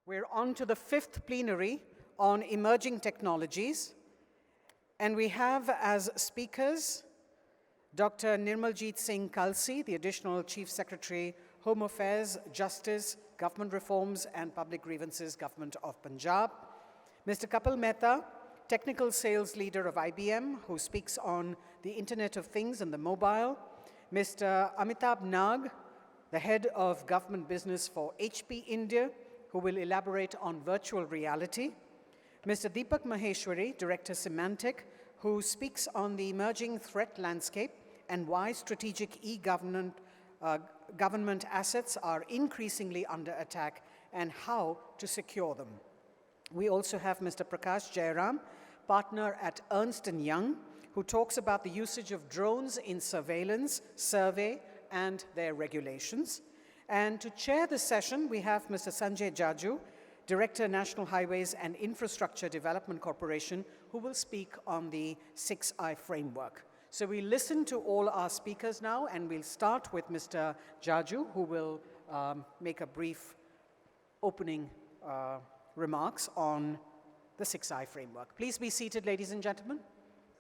We're on to the fifth plenary on emerging technologies, and we have as speakers Dr. Nirmaljeet Singh Kalsi, the Additional Chief Secretary, Home Affairs, Justice, Government Reforms and Public Grievances, Government of Punjab. Mr. Kapil Mehta, Technical Sales Leader of IBM, who speaks on the Internet of Things and the mobile. Mr. Amitabh Nag, the Head of Government Business for HP India, who will elaborate on virtual reality. Mr. Deepak Maheshwari, Director Symantec, who speaks on the emerging threat landscape and why strategic e-government government assets are increasingly under attack and how to secure them. We also have Mr. Prakash Jairam, partner at Ernst & Young, who talks about the usage of drones in surveillance, survey, and their regulations. And to chair the session, we have Mr. Sanjay Jaju, Director, National Highways and Infrastructure Development Corporation, who will speak on the 6I framework. So we listen to all our speakers now, and we'll start with Mr. Jaju, who will make a brief opening remarks on the 6I framework. Please be seated, ladies and gentlemen.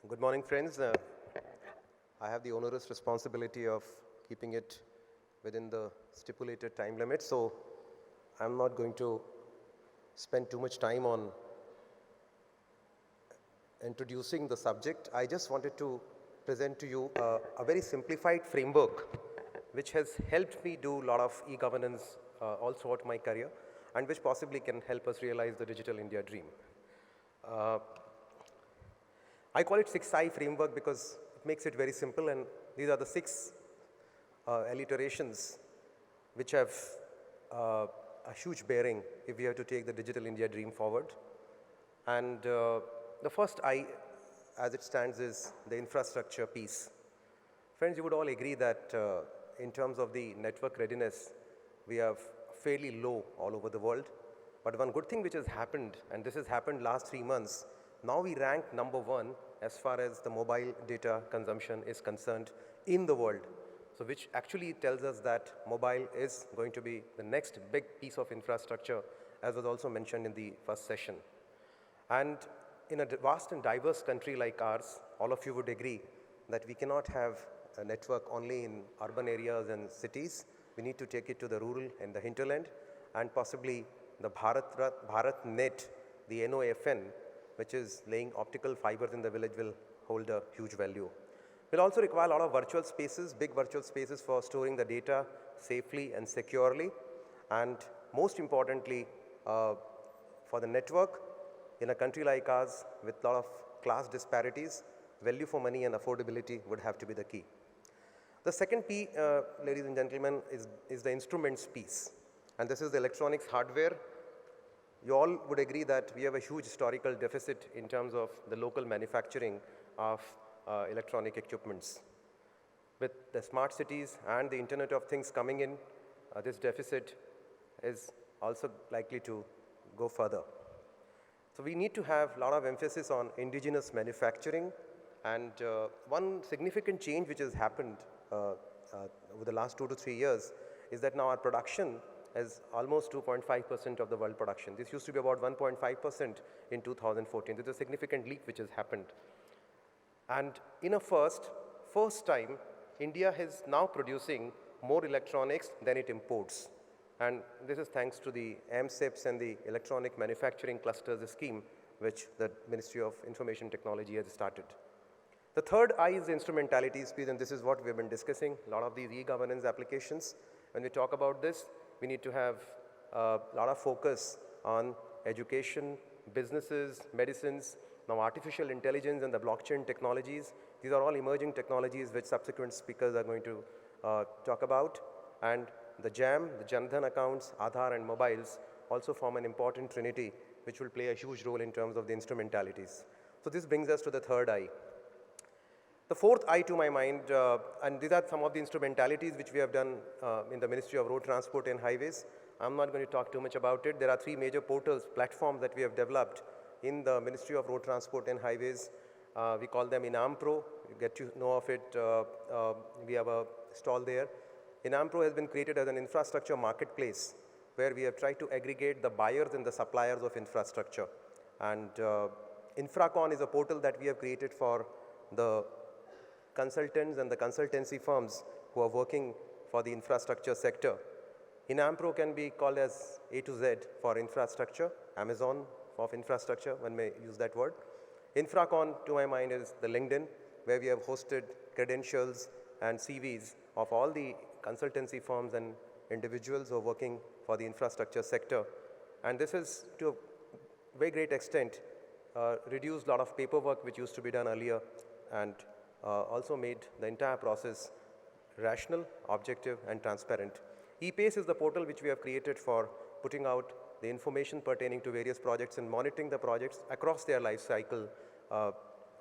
Good morning, friends. I have the onerous responsibility of keeping it within the stipulated time limit, so I'm not going to spend too much time on introducing the subject. I just wanted to present to you a very simplified framework which has helped me do a lot of e-governance all throughout my career, and which possibly can help us realize the Digital India dream. I call it 6I framework because it makes it very simple, and these are the 6 alliterations which have a huge bearing if we have to take the Digital India dream forward. And the first I, as it stands, is the infrastructure piece. Friends, you would all agree that in terms of the network readiness, we are fairly low all over the world. But one good thing which has happened, and this has happened last 3 months, now we rank #1 as far as the mobile data consumption is concerned in the world. So which actually tells us that mobile is going to be the next big piece of infrastructure, as was also mentioned in the first session. And in a vast and diverse country like ours, all of you would agree that we cannot have a network only in urban areas and cities. We need to take it to the rural and the hinterland, and possibly the Bharat Net, the NOFN, which is laying optical fibers in the village, will hold a huge value. We'll also require a lot of virtual spaces, big virtual spaces for storing the data safely and securely. And most importantly, for the network, in a country like ours with a lot of class disparities, value for money and affordability would have to be the key. The second P, ladies and gentlemen, is the instruments piece. And this is the electronics hardware. You all would agree that we have a huge historical deficit in terms of the local manufacturing of electronic equipments. With the smart cities and the Internet of Things coming in, this deficit is also likely to go further. So we need to have a lot of emphasis on indigenous manufacturing, and one significant change which has happened over the last 2 to 3 years is that now our production is almost 2.5% of the world production. This used to be about 1.5% in 2014. This is a significant leap which has happened. And in a first time, India is now producing more electronics than it imports. And this is thanks to the AMSEPs and the Electronic Manufacturing Clusters scheme, which the Ministry of Information Technology has started. The third I is the instrumentalities piece, and this is what we've been discussing, a lot of these e-governance applications. When we talk about this, we need to have a lot of focus on education, businesses, medicines. Now, artificial intelligence and the blockchain technologies, these are all emerging technologies which subsequent speakers are going to talk about. And the JAM, the Jan Dhan accounts, Aadhaar and mobiles also form an important trinity which will play a huge role in terms of the instrumentalities. So this brings us to the third I. The fourth I to my mind, and these are some of the instrumentalities which we have done in the Ministry of Road Transport and Highways. I'm not going to talk too much about it. There are 3 major portals, platforms that we have developed in the Ministry of Road Transport and Highways. We call them Inam Pro. You get to know of it. We have a stall there. Inam Pro has been created as an infrastructure marketplace where we have tried to aggregate the buyers and the suppliers of infrastructure. And InfraCon is a portal that we have created for the consultants and the consultancy firms who are working for the infrastructure sector. INAMPRO can be called as A to Z for infrastructure, Amazon of infrastructure, one may use that word. InfraCon, to my mind, is the LinkedIn, where we have hosted credentials and CVs of all the consultancy firms and individuals who are working for the infrastructure sector. And this is, to a very great extent, reduced a lot of paperwork which used to be done earlier, and also made the entire process rational, objective, and transparent. ePace is the portal which we have created for putting out the information pertaining to various projects and monitoring the projects across their life cycle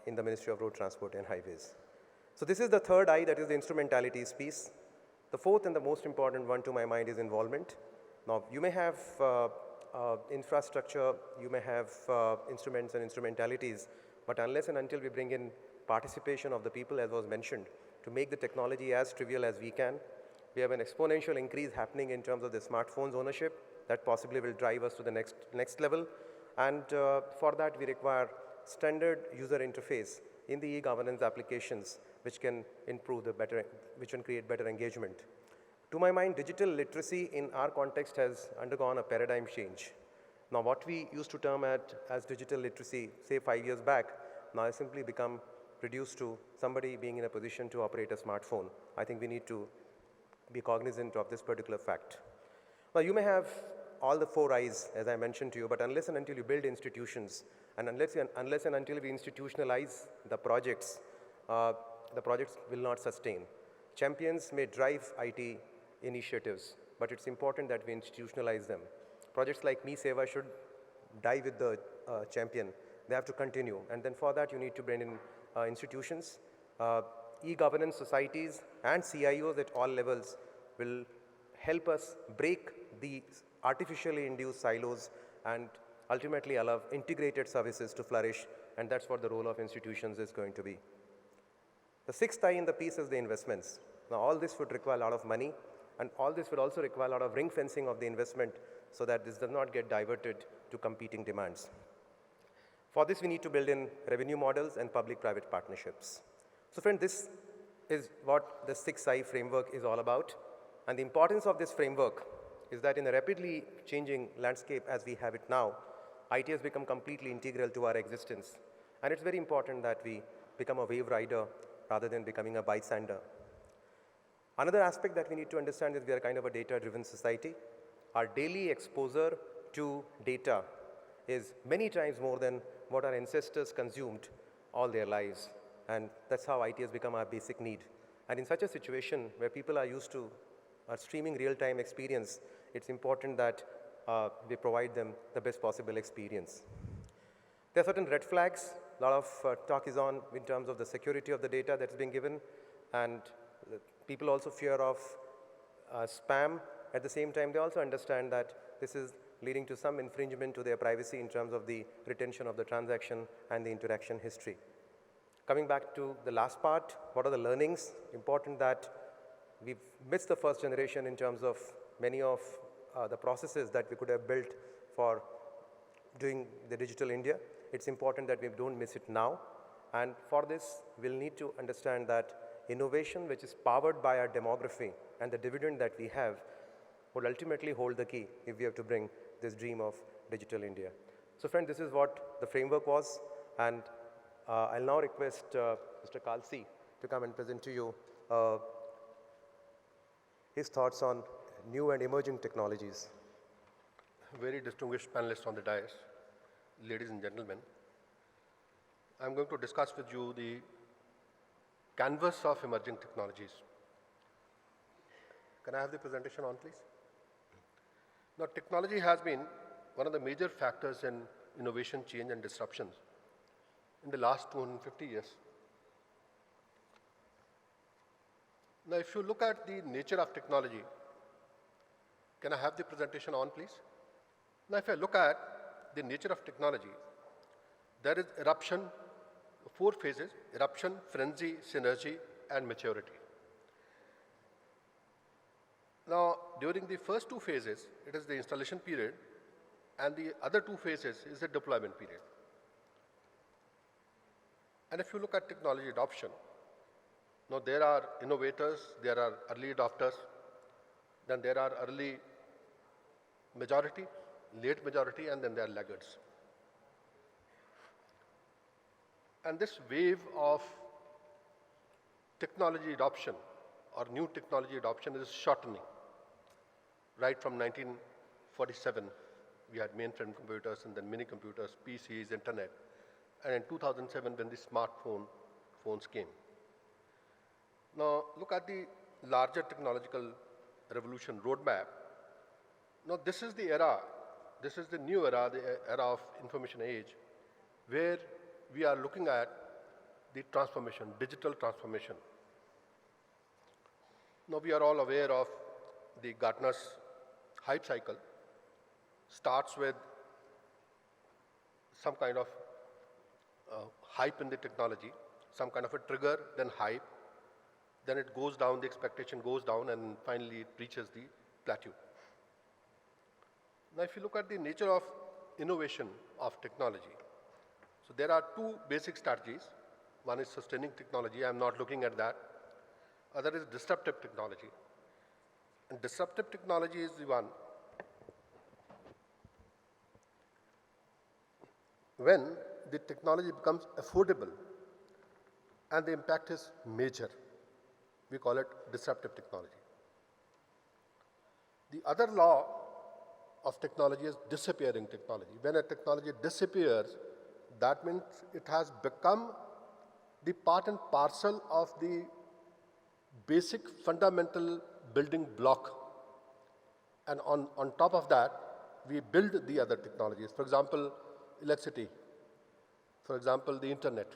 in the Ministry of Road Transport and Highways. So this is the third I, that is the instrumentalities piece. The fourth and the most important one to my mind is involvement. Now, you may have infrastructure, you may have instruments and instrumentalities, but unless and until we bring in participation of the people, as was mentioned, to make the technology as trivial as we can, we have an exponential increase happening in terms of the smartphones ownership that possibly will drive us to the next level. And for that, we require standard user interface in the e-governance applications, which can improve which can create better engagement. To my mind, digital literacy in our context has undergone a paradigm change. Now, what we used to term as digital literacy, say 5 years back, now has simply become reduced to somebody being in a position to operate a smartphone. I think we need to be cognizant of this particular fact. Now, you may have all the 4 I's, as I mentioned to you, but unless and until you build institutions, and unless and until we institutionalize the projects will not sustain. Champions may drive IT initiatives, but it's important that we institutionalize them. Projects like Me Seva should die with the champion. They have to continue. And then for that, you need to bring in institutions. E-governance societies and CIOs at all levels will help us break the artificially induced silos and ultimately allow integrated services to flourish, and that's what the role of institutions is going to be. The sixth I in the piece is the investments. Now, all this would require a lot of money, and all this would also require a lot of ring fencing of the investment so that this does not get diverted to competing demands. For this, we need to build in revenue models and public-private partnerships. So, friend, this is what the 6I framework is all about. And the importance of this framework is that in a rapidly changing landscape as we have it now, IT has become completely integral to our existence. And it's very important that we become a wave rider rather than becoming a bystander. Another aspect that we need to understand is we are kind of a data-driven society. Our daily exposure to data is many times more than what our ancestors consumed all their lives. And that's how IT has become our basic need. And in such a situation where people are used to streaming real-time experience, it's important that we provide them the best possible experience. There are certain red flags. A lot of talk is on in terms of the security of the data that's being given, and people also fear of spam. At the same time, they also understand that this is leading to some infringement to their privacy in terms of the retention of the transaction and the interaction history. Coming back to the last part, what are the learnings? Important that we've missed the first generation in terms of many of the processes that we could have built for doing the digital India. It's important that we don't miss it now. And for this, we'll need to understand that innovation, which is powered by our demography and the dividend that we have, would ultimately hold the key if we have to bring this dream of digital India. So, friend, this is what the framework was. And I'll now request Mr. Kalsi to come and present to you his thoughts on new and emerging technologies. Very distinguished panelists on the dais, ladies and gentlemen, I'm going to discuss with you the canvas of emerging technologies. Can I have the presentation on, please? Now, technology has been one of the major factors in innovation, change, and disruptions in the last 250 years. Now, if you look at the nature of technology, can I have the presentation on, please? Now, if I look at the nature of technology, there is eruption, 4 phases: eruption, frenzy, synergy, and maturity. Now, during the first two phases, it is the installation period, and the other two phases is the deployment period. And if you look at technology adoption, now there are innovators, there are early adopters, then there are early majority, late majority, and then there are laggards. And this wave of technology adoption or new technology adoption is shortening. Right from 1947, we had mainframe computers and then mini computers, PCs, internet. And in 2007, when the phones came. Now, look at the larger technological revolution roadmap. Now, this is the era, this is the new era, the era of information age, where we are looking at the transformation, digital transformation. Now, we are all aware of the Gartner's hype cycle. Starts with some kind of hype in the technology, some kind of a trigger, then hype, then it goes down, the expectation goes down, and finally it reaches the plateau. Now, if you look at the nature of innovation of technology, so there are two basic strategies. One is sustaining technology, I'm not looking at that. Other is disruptive technology. And disruptive technology is the one when the technology becomes affordable and the impact is major. We call it disruptive technology. The other law of technology is disappearing technology. When a technology disappears, that means it has become the part and parcel of the basic fundamental building block. And on top of that, we build the other technologies. For example, electricity. For example, the internet.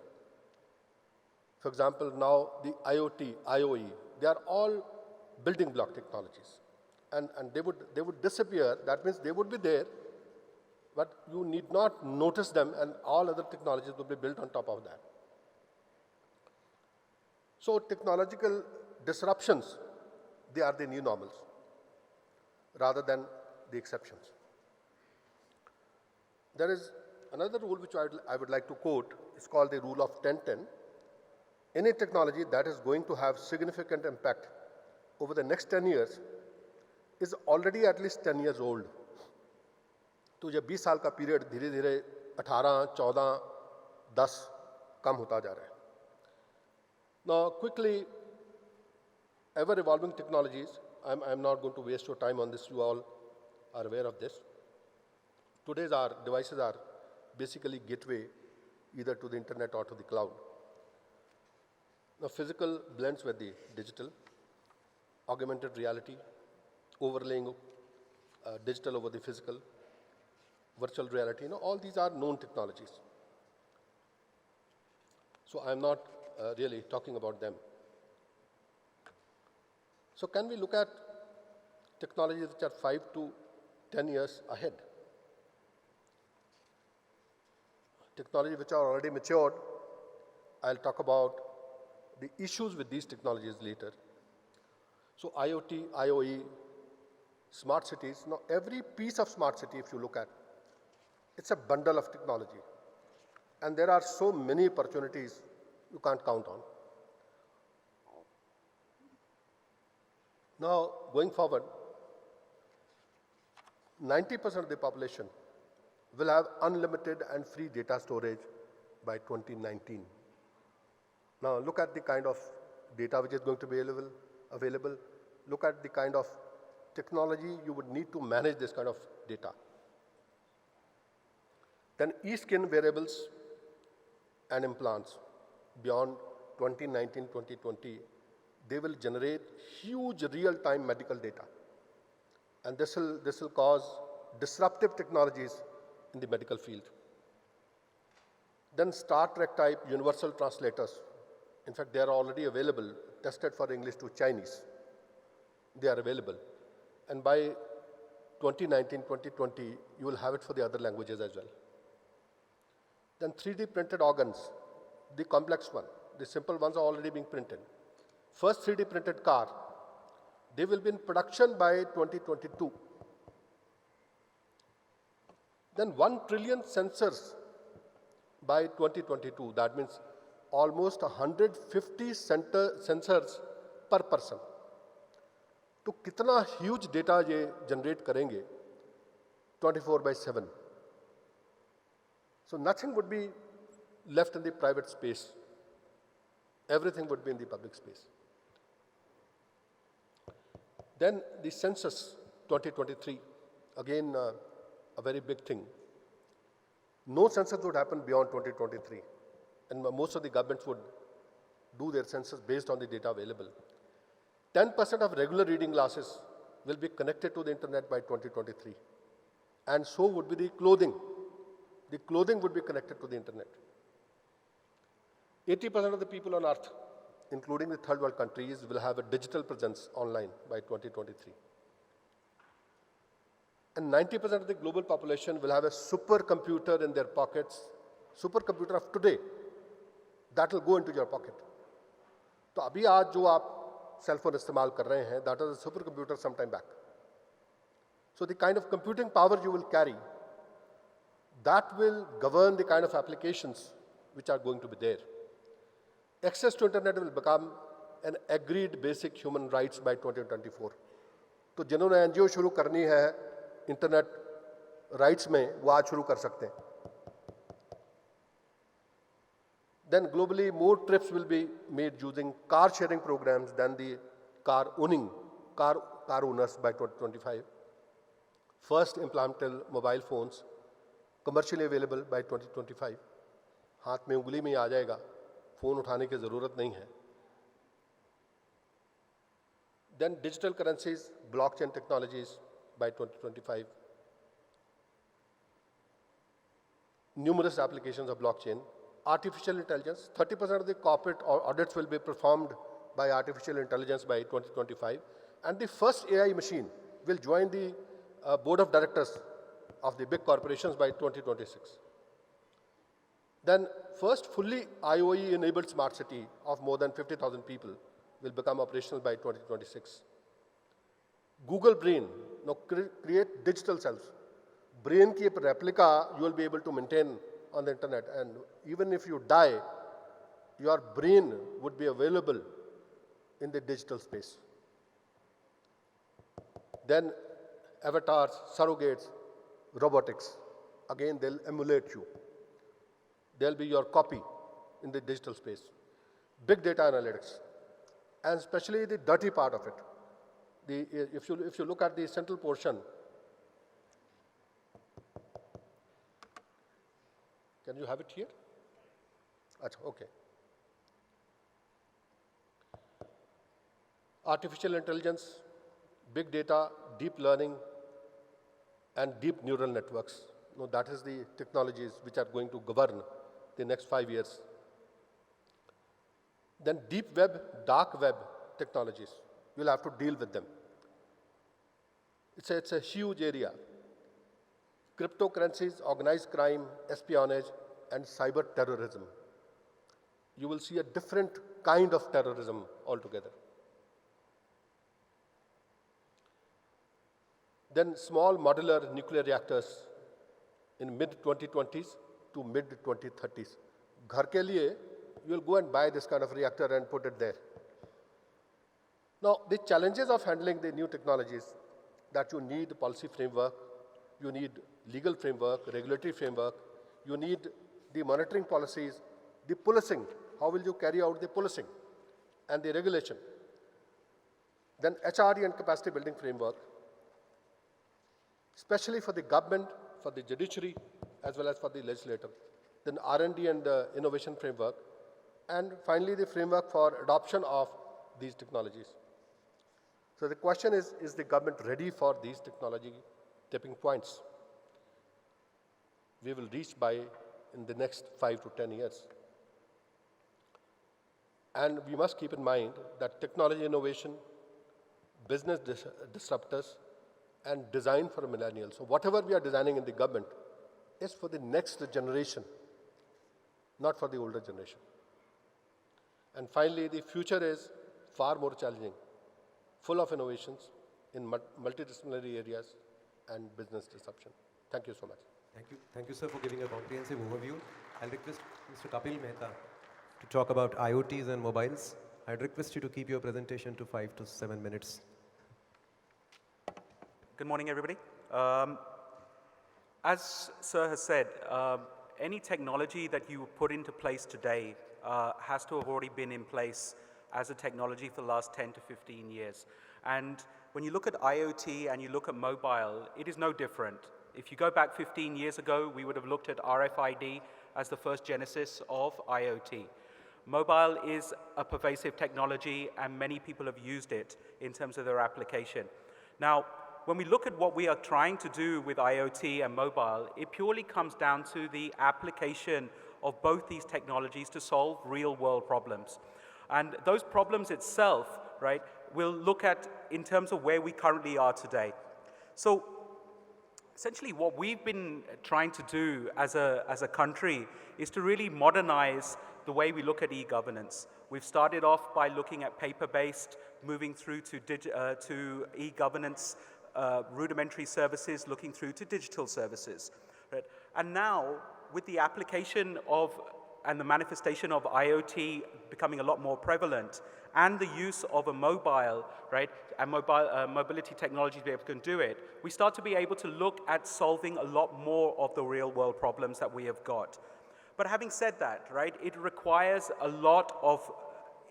For example, now the IoT, IoE. They are all building block technologies. And they would disappear. That means they would be there, but you need not notice them, and all other technologies will be built on top of that. So technological disruptions, they are the new normals rather than the exceptions. There is another rule which I would like to quote. It's called the rule of 10-10. Any technology that is going to have significant impact over the next 10 years is already at least 10 years old. तो ये 20 साल का period धीरे धीरे 18, 14, 10 कम होता जा रहा है. Now, quickly, ever-evolving technologies. I'm not going to waste your time on this. You all are aware of this. Today's our devices are basically gateway either to the internet or to the cloud. Now, physical blends with the digital, augmented reality, overlaying digital over the physical, virtual reality. All these are known technologies. So I'm not really talking about them. So can we look at technologies which are 5 to 10 years ahead? Technologies which are already matured, I'll talk about the issues with these technologies later. So IoT, IoE, smart cities. Now every piece of smart city, if you look at, it's a bundle of technology. And there are so many opportunities you can't count on. Now, going forward, 90% of the population will have unlimited and free data storage by 2019. Now, look at the kind of data which is going to be available. Look at the kind of technology you would need to manage this kind of data. Then e-skin wearables and implants beyond 2019, 2020, they will generate huge real-time medical data. And this will cause disruptive technologies in the medical field. Then Star Trek type universal translators. In fact, they are already available, tested for English to Chinese. They are available. And by 2019, 2020, you will have it for the other languages as well. Then 3D printed organs, the complex one. The simple ones are already being printed. First 3D printed car They will be in production by 2022. Then 1 trillion sensors by 2022. That means almost 150 sensors per person. तो कितना huge data ये generate करेंगे 24/7. So nothing would be left in the private space. Everything would be in the public space. Then the census 2023, again a very big thing. No census would happen beyond 2023, and most of the governments would do their census based on the data available. 10% of regular reading glasses will be connected to the internet by 2023, and so would be the clothing. The clothing would be connected to the internet. 80% of the people on earth, including the third world countries, will have a digital presence online by 2023. And 90% of the global population will have a supercomputer in their pockets, supercomputer of today, that will go into your pocket. तो अभी आज जो आप cell phone इस्तेमाल कर रहे हैं, that is a supercomputer some time back. So the kind of computing power you will carry, that will govern the kind of applications which are going to be there. Access to internet will become an agreed basic human rights by 2024. तो जिन्होंने NGO शुरू करनी है internet rights में, वो आज शुरू कर सकते हैं. Then globally, more trips will be made using car sharing programs than the car owners by 2025. First implantable mobile phones commercially available by 2025. हाथ में उंगली में ही आ जाएगा, फोन उठाने की जरूरत नहीं है. Then digital currencies, blockchain technologies by 2025. Numerous applications of blockchain. Artificial intelligence, 30% of the corporate audits will be performed by artificial intelligence by 2025. And the first AI machine will join the board of directors of the big corporations by 2026. Then first fully IoE enabled smart city of more than 50,000 people will become operational by 2026. Google Brain, now create digital selves. Brain ki replica you will be able to maintain on the internet, and even if you die, your brain would be available in the digital space. Then avatars, surrogates, robotics, again they'll emulate you. They'll be your copy in the digital space. Big data analytics, and especially the dirty part of it. If you look at the central portion, can you have it here? Okay. Artificial intelligence, big data, deep learning, and deep neural networks. No, that is the technologies which are going to govern the next 5 years. Then deep web, dark web technologies. You'll have to deal with them. It's a huge area. Cryptocurrencies, organized crime, espionage, and cyber terrorism. You will see a different kind of terrorism altogether. Then small modular nuclear reactors in mid-2020s to mid-2030s. Ghar ke liye, you will go and buy this kind of reactor and put it there. Now, the challenges of handling the new technologies, that you need policy framework, you need legal framework, regulatory framework, you need the monitoring policies, the policing, how will you carry out the policing and the regulation. Then HRE and capacity building framework, especially for the government, for the judiciary, as well as for the legislator. Then R&D and innovation framework, and finally the framework for adoption of these technologies. So the question is the government ready for these technology tipping points we will reach by in the next 5 to 10 years? And we must keep in mind that technology innovation, business disruptors, and design for millennials. So whatever we are designing in the government is for the next generation, not for the older generation. And finally, the future is far more challenging, full of innovations in multidisciplinary areas and business disruption. Thank you so much. Thank you, sir, for giving a comprehensive overview. I'll request Mr. Kapil Mehta to talk about IoTs and mobiles. I'd request you to keep your presentation to 5 to 7 minutes. Good morning, everybody. As Sir has said, any technology that you put into place today has to have already been in place as a technology for the last 10 to 15 years. And when you look at IoT and you look at mobile, it is no different. If you go back 15 years ago, we would have looked at RFID as the first genesis of IoT. Mobile is a pervasive technology, and many people have used it in terms of their application. Now, when we look at what we are trying to do with IoT and mobile, it purely comes down to the application of both these technologies to solve real-world problems. And those problems itself, right, we'll look at in terms of where we currently are today. So essentially what we've been trying to do as a country is to really modernize the way we look at e-governance. We've started off by looking at paper-based, moving through to e-governance, rudimentary services, looking through to digital services. Right? And now, with the application of and the manifestation of IoT becoming a lot more prevalent, and the use of a mobile, right, and mobility technology to be able to do it, we start to be able to look at solving a lot more of the real-world problems that we have got. But having said that, right, it requires a lot of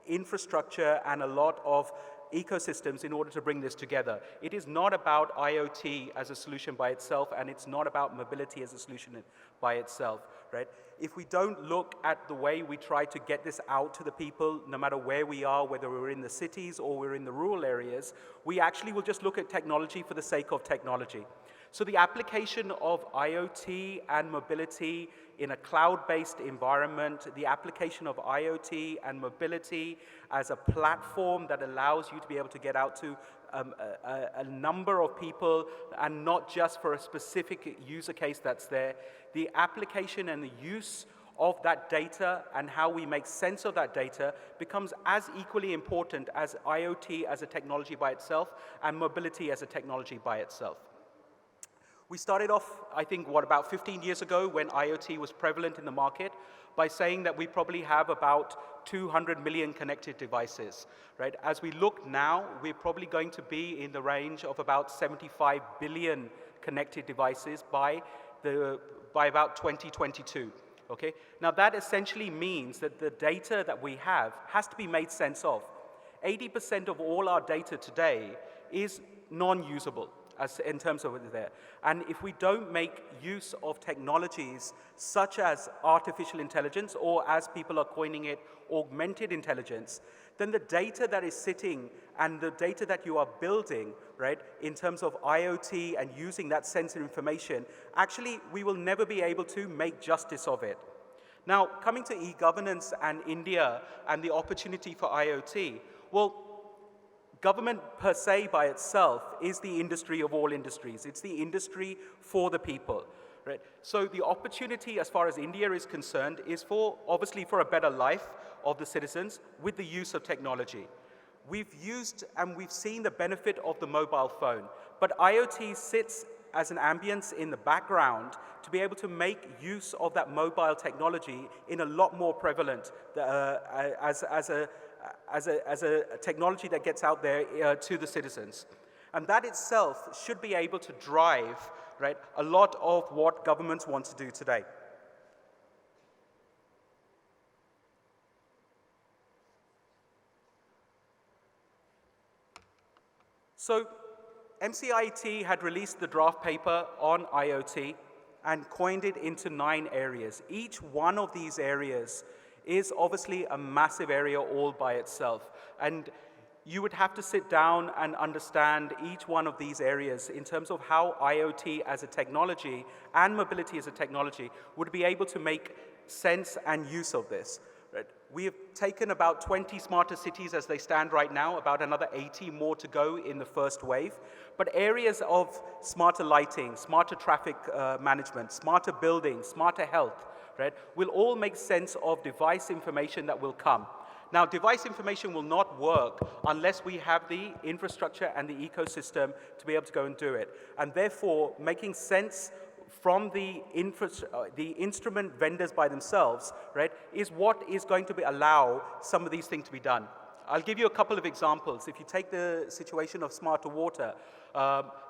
infrastructure and a lot of ecosystems in order to bring this together. It is not about IoT as a solution by itself, and it's not about mobility as a solution by itself, right? If we don't look at the way we try to get this out to the people, no matter where we are, whether we're in the cities or we're in the rural areas, we actually will just look at technology for the sake of technology. So the application of IoT and mobility in a cloud-based environment, the application of IoT and mobility as a platform that allows you to be able to get out to a number of people and not just for a specific user case that's there, the application and the use of that data and how we make sense of that data becomes as equally important as IoT as a technology by itself and mobility as a technology by itself. We started off, I think, about 15 years ago when IoT was prevalent in the market by saying that we probably have about 200 million connected devices, right? As we look now, we're probably going to be in the range of about 75 billion connected devices by about 2022, okay? Now that essentially means that the data that we have has to be made sense of. 80% of all our data today is non-usable in terms of what's there. And if we don't make use of technologies such as artificial intelligence, or as people are coining it, augmented intelligence, then the data that is sitting and the data that you are building, right, in terms of IoT and using that sensitive information, actually we will never be able to make justice of it. Now, coming to e-governance and India and the opportunity for IoT, well, government per se by itself is the industry of all industries. It's the industry for the people, right? So the opportunity as far as India is concerned is obviously for a better life of the citizens with the use of technology. We've used and we've seen the benefit of the mobile phone, but IoT sits as an ambience in the background to be able to make use of that mobile technology in a lot more prevalent as a technology that gets out there to the citizens. And that itself should be able to drive, right, a lot of what governments want to do today. So MCIT had released the draft paper on IoT and coined it into 9 areas. Each one of these areas is obviously a massive area all by itself. And you would have to sit down and understand each one of these areas in terms of how IoT as a technology and mobility as a technology would be able to make sense and use of this. Right? We have taken about 20 smarter cities as they stand right now, about another 80 more to go in the first wave. But areas of smarter lighting, smarter traffic management, smarter buildings, smarter health, right, will all make sense of device information that will come. Now, device information will not work unless we have the infrastructure and the ecosystem to be able to go and do it. And therefore, making sense from the instrument vendors by themselves, right, is what is going to allow some of these things to be done. I'll give you a couple of examples. If you take the situation of smarter water,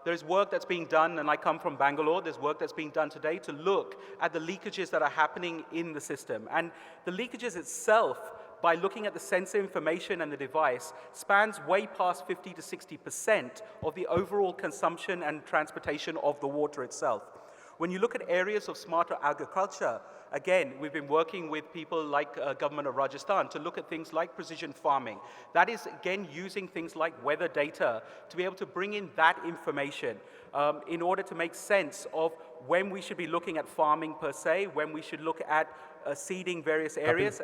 there's work that's being done, and I come from Bangalore, there's work that's being done today to look at the leakages that are happening in the system. And the leakages itself, by looking at the sensor information and the device, spans way past 50 to 60% of the overall consumption and transportation of the water itself. When you look at areas of smarter agriculture, again, we've been working with people like government of Rajasthan to look at things like precision farming. That is, again, using things like weather data to be able to bring in that information in order to make sense of when we should be looking at farming per se, when we should look at seeding various areas,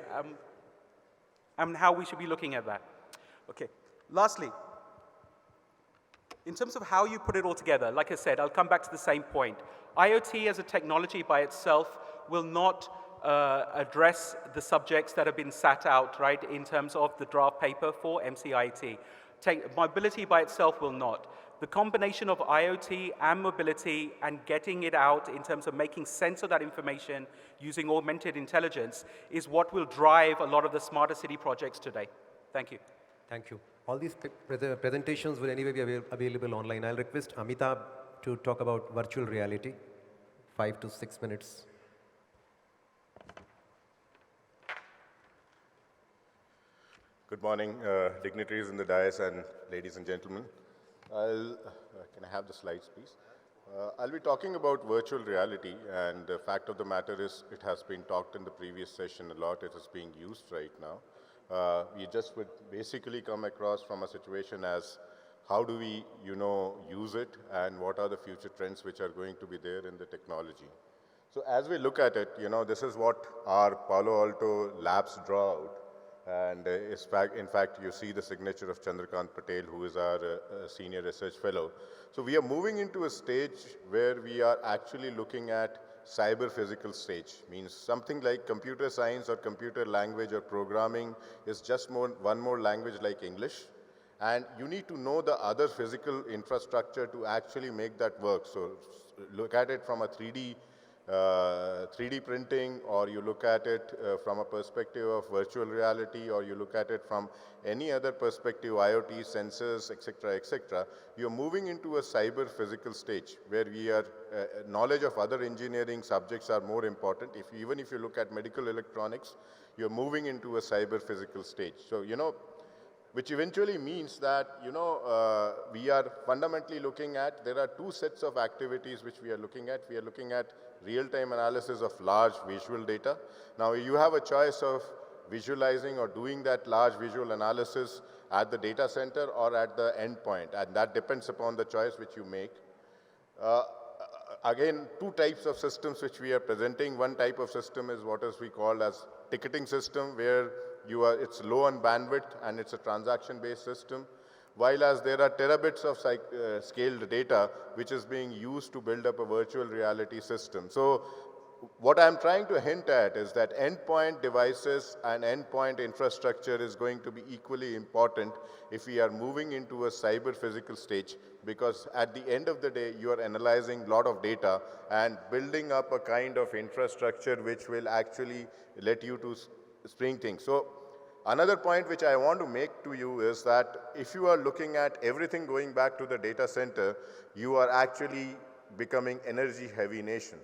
and how we should be looking at that. Okay, lastly, in terms of how you put it all together, like I said, I'll come back to the same point. IoT as a technology by itself will not address the subjects that have been sat out, right, in terms of the draft paper for MCIT. Mobility by itself will not. The combination of IoT and mobility and getting it out in terms of making sense of that information using augmented intelligence is what will drive a lot of the smarter city projects today. Thank you. Thank you. All these presentations will anyway be available online. I'll request Amitabh to talk about virtual reality, 5 to 6 minutes. Good morning, dignitaries in the dais and ladies and gentlemen. Can I have the slides, please? I'll be talking about virtual reality, and the fact of the matter is it has been talked in the previous session a lot. It is being used right now. We just would basically come across from a situation as how do we, use it, and what are the future trends which are going to be there in the technology. So as we look at it, this is what our Palo Alto labs draw out. And in fact, you see the signature of Chandrakant Patel, who is our senior research fellow. So we are moving into a stage where we are actually looking at cyber-physical stage. Means something like computer science or computer language or programming is just one more language like English. And you need to know the other physical infrastructure to actually make that work. So look at it from a 3D printing, or you look at it from a perspective of virtual reality, or you look at it from any other perspective, IoT, sensors, etc., etc. You're moving into a cyber-physical stage where we are, knowledge of other engineering subjects are more important. Even if you look at medical electronics, you're moving into a cyber-physical stage. So, which eventually means that, we are fundamentally looking at, there are two sets of activities which we are looking at. We are looking at real-time analysis of large visual data. Now, you have a choice of visualizing or doing that large visual analysis at the data center or at the endpoint, and that depends upon the choice which you make. Again, two types of systems which we are presenting. One type of system is what we call as ticketing system, where it's low on bandwidth and it's a transaction-based system, while as there are terabits of scaled data which is being used to build up a virtual reality system. So what I'm trying to hint at is that endpoint devices and endpoint infrastructure is going to be equally important if we are moving into a cyber-physical stage, because at the end of the day, you are analyzing a lot of data and building up a kind of infrastructure which will actually let you to spring things. So another point which I want to make to you is that if you are looking at everything going back to the data center, you are actually becoming energy-heavy nation.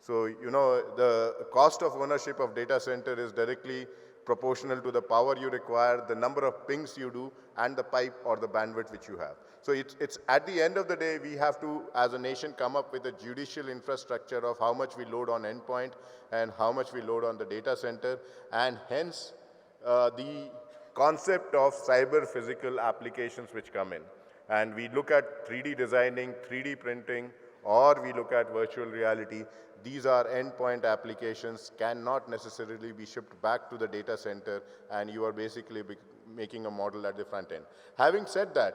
So, the cost of ownership of data center is directly proportional to the power you require, the number of pings you do, and the pipe or the bandwidth which you have. So it's at the end of the day, we have to, as a nation, come up with a judicial infrastructure of how much we load on endpoint and how much we load on the data center, and hence the concept of cyber-physical applications which come in. And we look at 3D designing, 3D printing, or we look at virtual reality. These are endpoint applications, cannot necessarily be shipped back to the data center, and you are basically making a model at the front end. Having said that,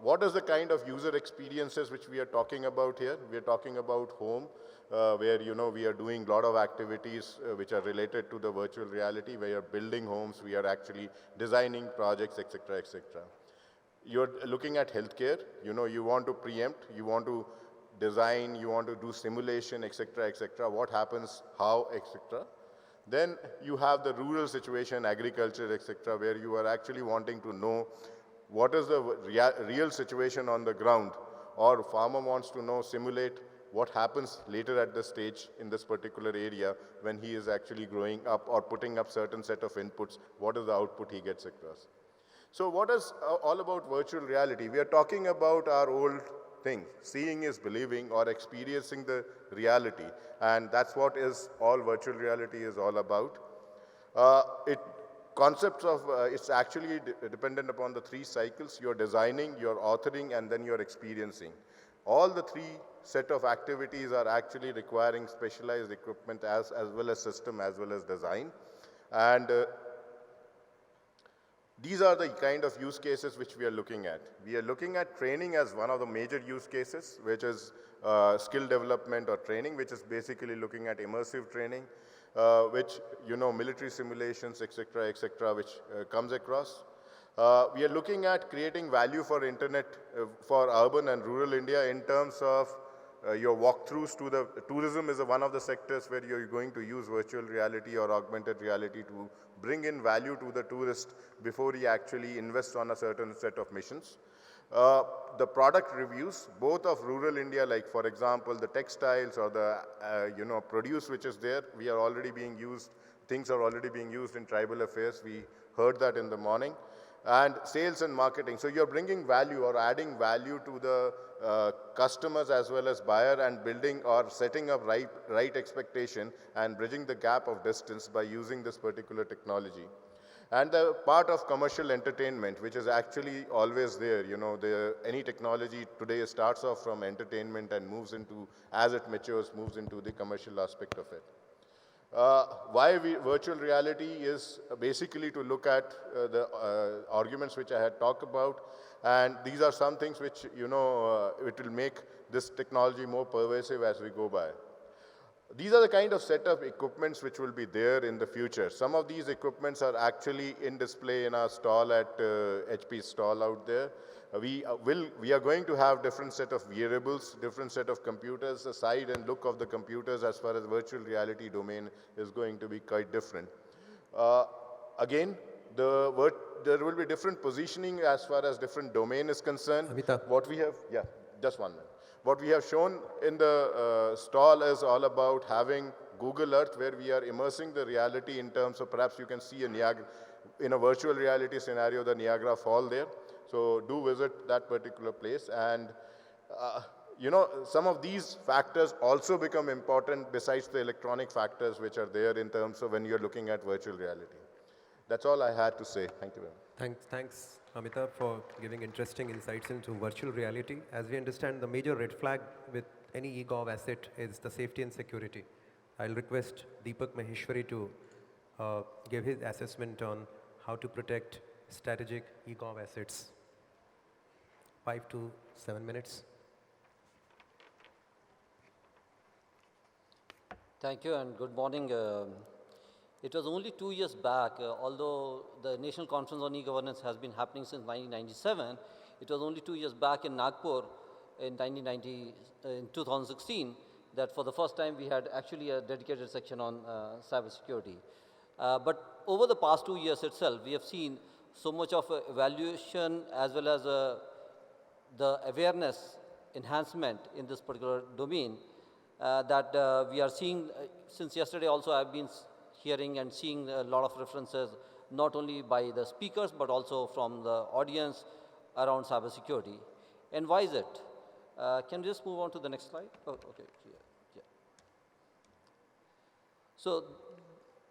What is the kind of user experiences which we are talking about here? We are talking about home, where we are doing a lot of activities which are related to the virtual reality. We are building homes, we are actually designing projects, etc., etc. You're looking at healthcare. You want to preempt, you want to design, you want to do simulation, etc., etc. What happens, how, etc. Then you have the rural situation, agriculture, etc., where you are actually wanting to know what is the real situation on the ground, or farmer wants to know, simulate what happens later at the stage in this particular area when he is actually growing up or putting up certain set of inputs, what is the output he gets across. So what is all about virtual reality? We are talking about our old thing, seeing is believing, or experiencing the reality, and that's what is all virtual reality is all about. Concepts of, it's actually dependent upon the three cycles. You're designing, you're authoring, and then you're experiencing. All the three set of activities are actually requiring specialized equipment as well as system, as well as design. And these are the kind of use cases which we are looking at. We are looking at training as one of the major use cases, which is skill development or training, which is basically looking at immersive training, which, military simulations, etc., etc., which comes across. We are looking at creating value for internet for urban and rural India in terms of your walkthroughs to the tourism is one of the sectors where you're going to use virtual reality or augmented reality to bring in value to the tourist before he actually invests on a certain set of missions. The product reviews, both of rural India, like for example, the textiles or the produce which is there, we are already being used, things are already being used in tribal affairs. We heard that in the morning. And sales and marketing. So you're bringing value or adding value to the customers as well as buyer, and building or setting up right expectation and bridging the gap of distance by using this particular technology. And the part of commercial entertainment, which is actually always there. Any technology today starts off from entertainment and moves into, as it matures, moves into the commercial aspect of it. Why virtual reality is basically to look at the arguments which I had talked about, and these are some things which, it will make this technology more pervasive as we go by. These are the kind of set of equipments which will be there in the future. Some of these equipments are actually in display in our stall at HP's stall out there. We are going to have different set of wearables, different set of computers. The side and look of the computers as far as virtual reality domain is going to be quite different. Again, there will be different positioning as far as different domain is concerned. Amitabh. What we have, yeah, just 1 minute. What we have shown in the stall is all about having Google Earth, where we are immersing the reality in terms of, perhaps you can see in a virtual reality scenario, the Niagara Fall there. So do visit that particular place. And, some of these factors also become important besides the electronic factors which are there in terms of when you're looking at virtual reality. That's all I had to say. Thank you very much. Thanks, Amitabh, for giving interesting insights into virtual reality. As we understand, the major red flag with any eGov asset is the safety and security. I'll request Deepak Maheshwari to give his assessment on how to protect strategic eGov assets. 5 to 7 minutes. Thank you and good morning. It was only 2 years back, although the National Conference on E-Governance has been happening since 1997, it was only 2 years back in Nagpur in 2016 that for the first time we had actually a dedicated section on cybersecurity. But over the past 2 years itself, we have seen so much of evaluation as well as the awareness enhancement in this particular domain that we are seeing. Since yesterday also I've been hearing and seeing a lot of references, not only by the speakers, but also from the audience around cybersecurity. And why is it? Can we just move on to the next slide? Oh, okay, yeah. So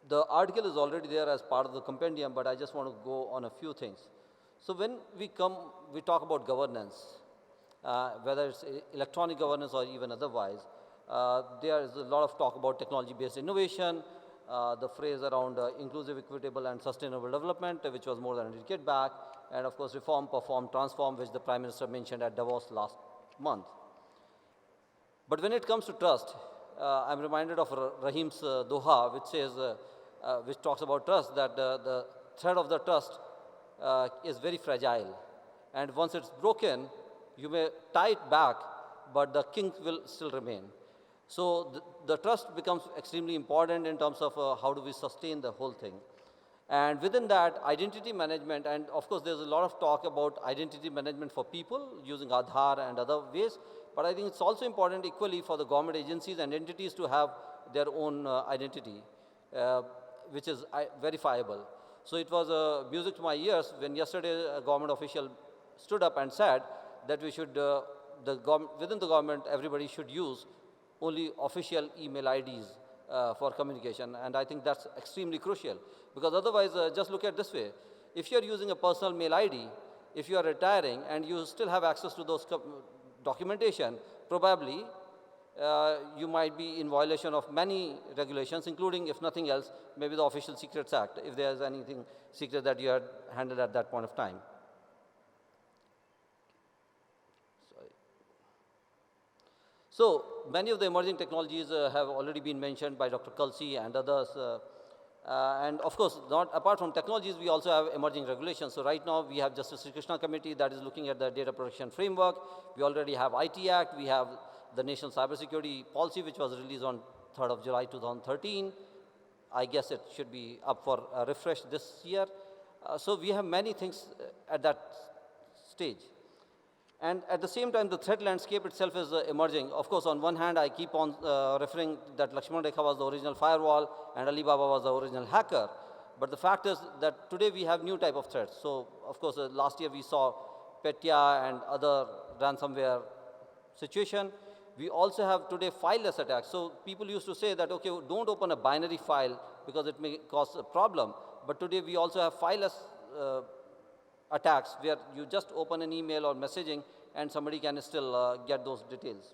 the article is already there as part of the compendium, but I just want to go on a few things. So when we talk about governance, whether it's electronic governance or even otherwise, there is a lot of talk about technology-based innovation, the phrase around inclusive, equitable, and sustainable development, which was more than a decade back, and of course reform, perform, transform, which the Prime Minister mentioned at Davos last month. But when it comes to trust, I'm reminded of Rahim's Doha, which says, which talks about trust, that the thread of the trust is very fragile. And once it's broken, you may tie it back, but the kink will still remain. So the trust becomes extremely important in terms of how do we sustain the whole thing. And within that, identity management, and of course there's a lot of talk about identity management for people using Aadhaar and other ways, but I think it's also important equally for the government agencies and entities to have their own identity, which is verifiable. So it was music to my ears when yesterday a government official stood up and said that we should, within the government, everybody should use only official email IDs for communication, and I think that's extremely crucial, because otherwise, just look at this way. If you're using a personal mail ID, if you are retiring and you still have access to those documentation, probably you might be in violation of many regulations, including, if nothing else, maybe the Official Secrets Act, if there's anything secret that you had handled at that point of time. So many of the emerging technologies have already been mentioned by Dr. Kalsi and others. And of course, apart from technologies, we also have emerging regulations. So right now, we have Justice Sri Krishna Committee that is looking at the data protection framework. We already have IT Act. We have the National Cybersecurity Policy, which was released on 3rd of July 2013. I guess it should be up for a refresh this year. So we have many things at that stage. And at the same time, the threat landscape itself is emerging. Of course, on one hand, I keep on referring that Lakshman Rekha was the original firewall and Alibaba was the original hacker. But the fact is that today we have new type of threats. So, of course, last year we saw Petya and other ransomware situation. We also have today fileless attacks. So people used to say that, okay, don't open a binary file because it may cause a problem. But today we also have fileless attacks where you just open an email or messaging and somebody can still get those details.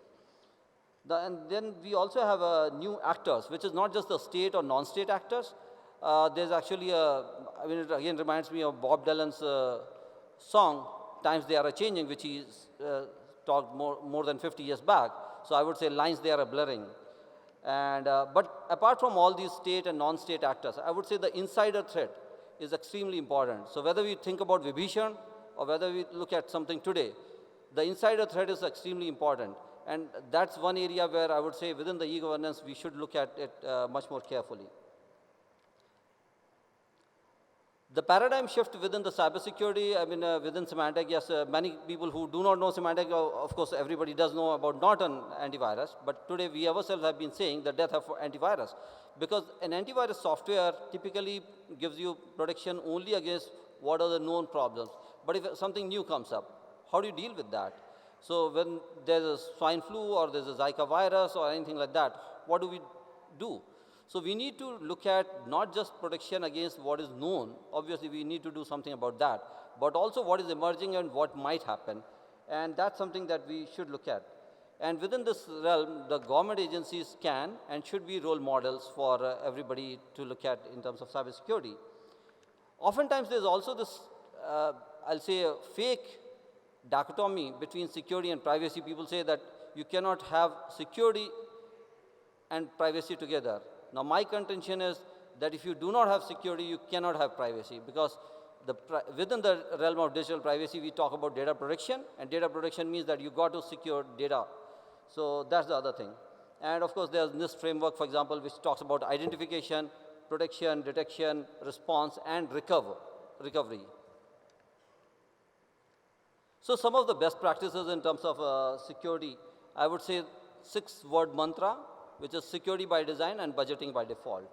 And then we also have new actors, which is not just the state or non-state actors. There's actually I mean, it again reminds me of Bob Dylan's song, Times They Are A-Changing, which he talked more than 50 years back. So I would say lines they are blurring. And, but apart from all these state and non-state actors, I would say the insider threat is extremely important. So whether we think about Vibhishan or whether we look at something today, the insider threat is extremely important. And that's one area where I would say within the e-governance, we should look at it much more carefully. The paradigm shift within the cybersecurity, I mean, within Symantec, yes, many people who do not know Symantec, of course, everybody does know about Norton antivirus, but today we ourselves have been saying the death of antivirus, because an antivirus software typically gives you protection only against what are the known problems. But if something new comes up, how do you deal with that? So when there's a swine flu or there's a Zika virus or anything like that, what do we do? So we need to look at not just protection against what is known, obviously we need to do something about that, but also what is emerging and what might happen. And that's something that we should look at. And within this realm, the government agencies can and should be role models for everybody to look at in terms of cybersecurity. Oftentimes there's also this, I'll say, a fake dichotomy between security and privacy. People say that you cannot have security and privacy together. Now, my contention is that if you do not have security, you cannot have privacy, because within the realm of digital privacy, we talk about data protection, and data protection means that you got to secure data. So that's the other thing. And of course, there's NIST framework, for example, which talks about identification, protection, detection, response, and recovery. So some of the best practices in terms of security, I would say 6-word mantra, which is security by design and budgeting by default.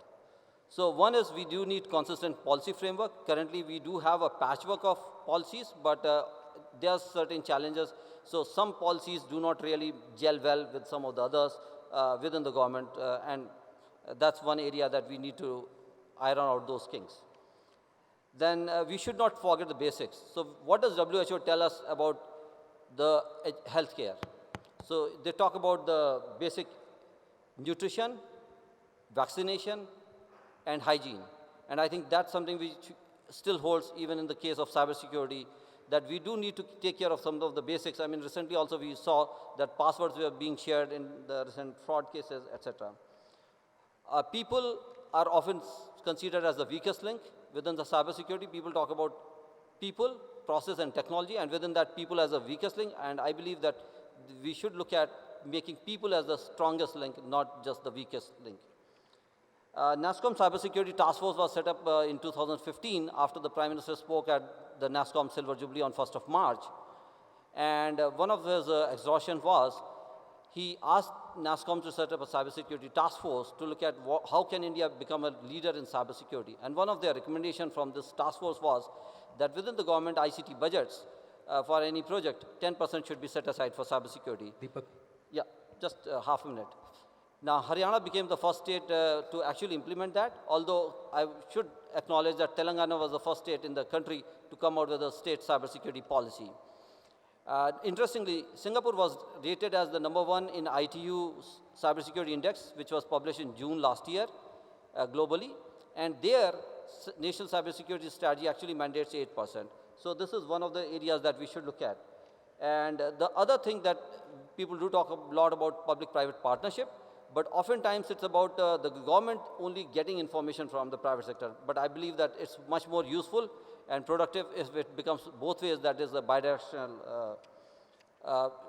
So one is we do need consistent policy framework. Currently, we do have a patchwork of policies, but there are certain challenges. So some policies do not really gel well with some of the others within the government, and that's one area that we need to iron out those kinks. Then we should not forget the basics. So what does WHO tell us about the healthcare? So they talk about the basic nutrition, vaccination, and hygiene. And I think that's something which still holds even in the case of cybersecurity, that we do need to take care of some of the basics. I mean, recently also we saw that passwords were being shared in the recent fraud cases, etc. People are often considered as the weakest link within the cybersecurity. People talk about people, process, and technology, and within that, people as the weakest link. And I believe that we should look at making people as the strongest link, not just the weakest link. NASSCOM Cybersecurity Task Force was set up in 2015 after the Prime Minister spoke at the NASSCOM Silver Jubilee on 1st of March. And one of his exhaustions was, he asked NASSCOM to set up a cybersecurity task force to look at how can India become a leader in cybersecurity. And one of their recommendations from this task force was that within the government ICT budgets for any project, 10% should be set aside for cybersecurity. Deepak. Yeah, just half a minute. Now, Haryana became the first state to actually implement that, although I should acknowledge that Telangana was the first state in the country to come out with a state cybersecurity policy. Interestingly, Singapore was rated as the #1 in ITU's cybersecurity index, which was published in June last year globally, and their national cybersecurity strategy actually mandates 8%. So this is one of the areas that we should look at. And the other thing that people do talk a lot about public-private partnership, but oftentimes it's about the government only getting information from the private sector. But I believe that it's much more useful and productive if it becomes both ways, that is the bidirectional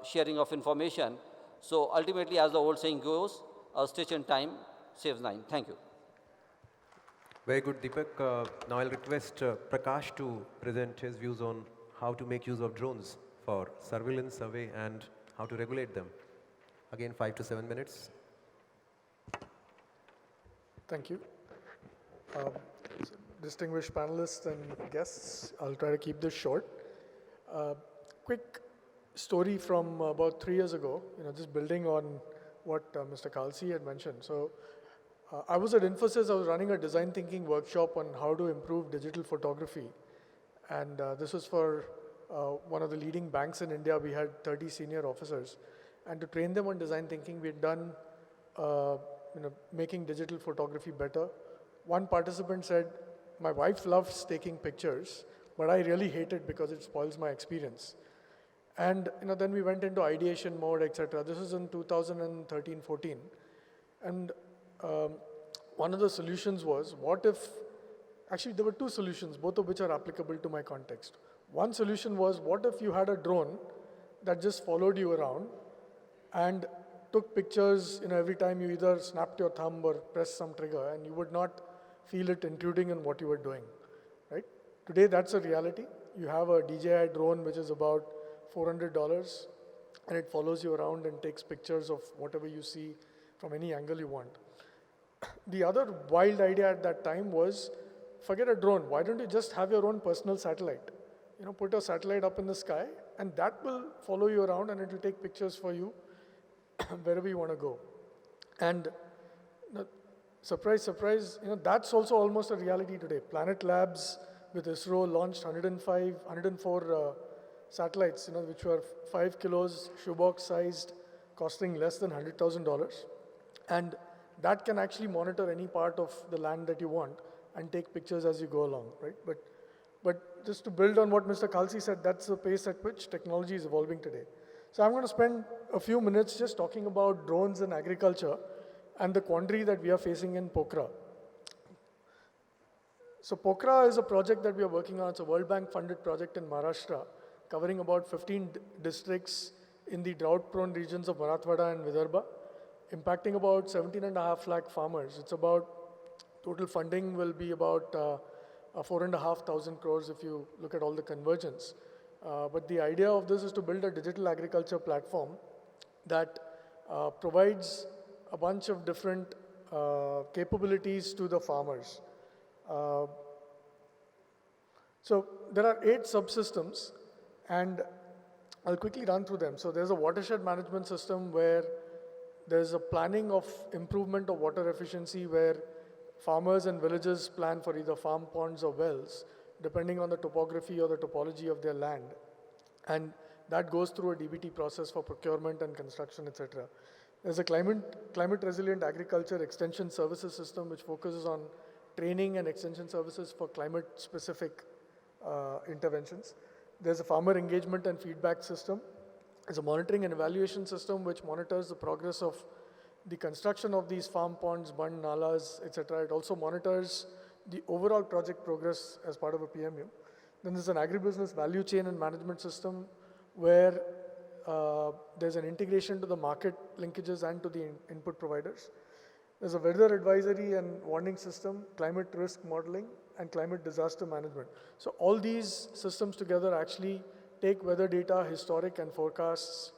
sharing of information. So ultimately, as the old saying goes, a stitch in time saves 9. Thank you. Very good, Deepak. Now I'll request Prakash to present his views on how to make use of drones for surveillance, survey, and how to regulate them. Again, 5 to 7 minutes. Thank you. Distinguished panelists and guests, I'll try to keep this short. Quick story from about 3 years ago, just building on what Mr. Khalsi had mentioned. So I was at Infosys, I was running a design thinking workshop on how to improve digital photography. And this was for one of the leading banks in India. We had 30 senior officers. And to train them on design thinking, we had done making digital photography better. One participant said, my wife loves taking pictures, but I really hate it because it spoils my experience. And then we went into ideation mode, etc. This was in 2013-14. And one of the solutions was, what if, actually there were 2 solutions, both of which are applicable to my context. One solution was, what if you had a drone that just followed you around and took pictures every time you either snapped your thumb or pressed some trigger, and you would not feel it intruding in what you were doing, right? Today, that's a reality. You have a DJI drone, which is about $400, and it follows you around and takes pictures of whatever you see from any angle you want. The other wild idea at that time was, forget a drone. Why don't you just have your own personal satellite? Put a satellite up in the sky, and that will follow you around, and it will take pictures for you wherever you want to go. And surprise, surprise, that's also almost a reality today. Planet Labs with ISRO launched 104 satellites, which were 5 kilos, shoebox sized, costing less than $100,000. And that can actually monitor any part of the land that you want and take pictures as you go along, right? But just to build on what Mr. Khalsi said, that's the pace at which technology is evolving today. So I'm going to spend a few minutes just talking about drones in agriculture and the quandary that we are facing in Pokhara. So Pokhara is a project that we are working on. It's a World Bank funded project in Maharashtra, covering about 15 districts in the drought-prone regions of Marathwada and Vidarbha, impacting about 17.5 lakh farmers. It's about, total funding will be about 4,500 crores if you look at all the convergence. But the idea of this is to build a digital agriculture platform that provides a bunch of different capabilities to the farmers. So there are 8 subsystems, and I'll quickly run through them. So there's a watershed management system where there's a planning of improvement of water efficiency, where farmers and villages plan for either farm ponds or wells, depending on the topography or the topology of their land. And that goes through a DBT process for procurement and construction, etc. There's a climate resilient agriculture extension services system which focuses on training and extension services for climate-specific interventions. There's a farmer engagement and feedback system. There's a monitoring and evaluation system which monitors the progress of the construction of these farm ponds, bund, nalas, etc. It also monitors the overall project progress as part of a PMU. Then there's an agribusiness value chain and management system where there's an integration to the market linkages and to the input providers. There's a weather advisory and warning system, climate risk modeling, and climate disaster management. So all these systems together actually take weather data, historic and forecasts,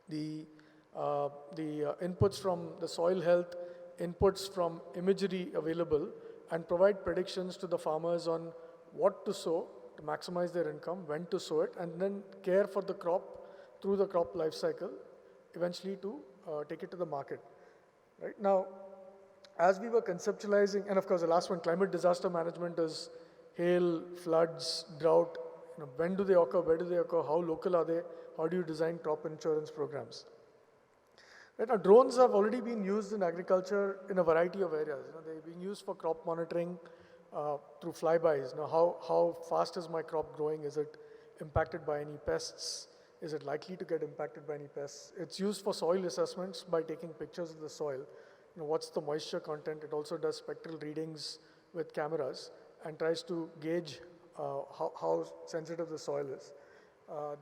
the inputs from the soil health, inputs from imagery available, and provide predictions to the farmers on what to sow to maximize their income, when to sow it, and then care for the crop through the crop life cycle, eventually to take it to the market. Right now, as we were conceptualizing, and of course the last one, climate disaster management, is hail, floods, drought. When do they occur, where do they occur, how local are they, how do you design crop insurance programs? Right now, drones have already been used in agriculture in a variety of areas. They're being used for crop monitoring through flybys. How fast is my crop growing? Is it impacted by any pests? Is it likely to get impacted by any pests? It's used for soil assessments by taking pictures of the soil. What's the moisture content? It also does spectral readings with cameras and tries to gauge how sensitive the soil is.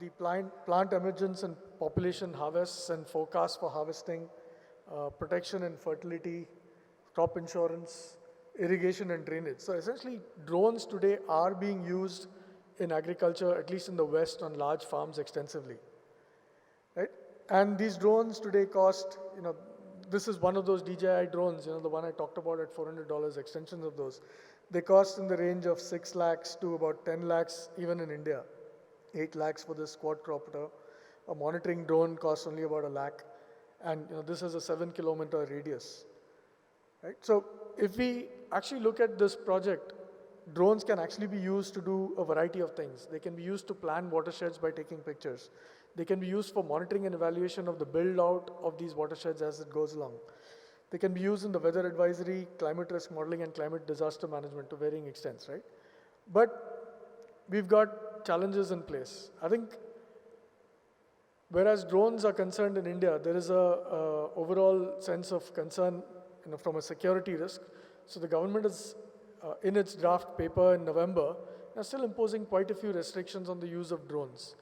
The plant emergence and population harvests and forecasts for harvesting, protection and fertility, crop insurance, irrigation and drainage. So essentially, drones today are being used in agriculture, at least in the West, on large farms extensively. Right? And these drones today cost, this is one of those DJI drones, the one I talked about at $400, extensions of those. They cost in the range of 6 lakhs to about 10 lakhs, even in India. 8 lakhs for this quadcopter. A monitoring drone costs only about 1 lakh. And this has a 7-kilometer radius. Right? So if we actually look at this project, drones can actually be used to do a variety of things. They can be used to plan watersheds by taking pictures. They can be used for monitoring and evaluation of the build out of these watersheds as it goes along. They can be used in the weather advisory, climate risk modeling, and climate disaster management to varying extents, right? But we've got challenges in place. I think whereas drones are concerned in India, there is a overall sense of concern from a security risk. So the government is, in its draft paper in November, still imposing quite a few restrictions on the use of drones.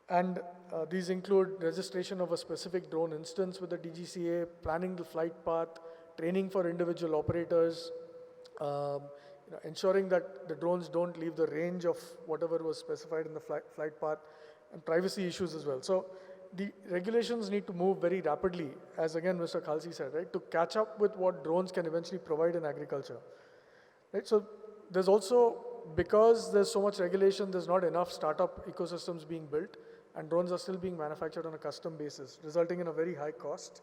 And these include registration of a specific drone instance with the DGCA, planning the flight path, training for individual operators, ensuring that the drones don't leave the range of whatever was specified in the flight path, and privacy issues as well. So the regulations need to move very rapidly, as again Mr. Khalsi said, right, to catch up with what drones can eventually provide in agriculture. Right? So there's also, because there's so much regulation, there's not enough startup ecosystems being built, and drones are still being manufactured on a custom basis, resulting in a very high cost.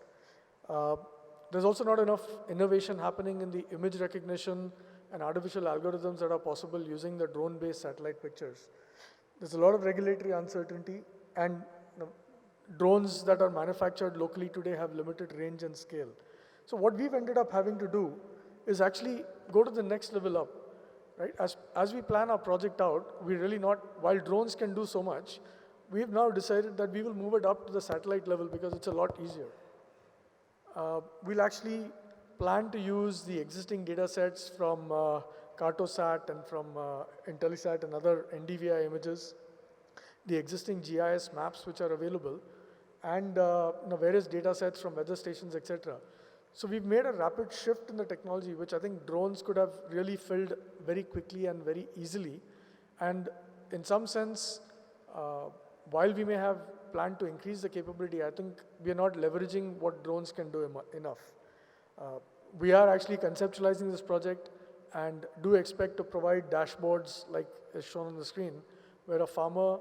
There's also not enough innovation happening in the image recognition and artificial algorithms that are possible using the drone-based satellite pictures. There's a lot of regulatory uncertainty, and drones that are manufactured locally today have limited range and scale. So what we've ended up having to do is actually go to the next level up. Right? As we plan our project out, we really not, while drones can do so much, we've now decided that we will move it up to the satellite level because it's a lot easier. We'll actually plan to use the existing data sets from Cartosat and from Intellisat and other NDVI images, the existing GIS maps which are available, and various data sets from weather stations, etc. So we've made a rapid shift in the technology, which I think drones could have really filled very quickly and very easily. And in some sense, while we may have planned to increase the capability, I think we are not leveraging what drones can do enough. We are actually conceptualizing this project and do expect to provide dashboards like is shown on the screen, where a farmer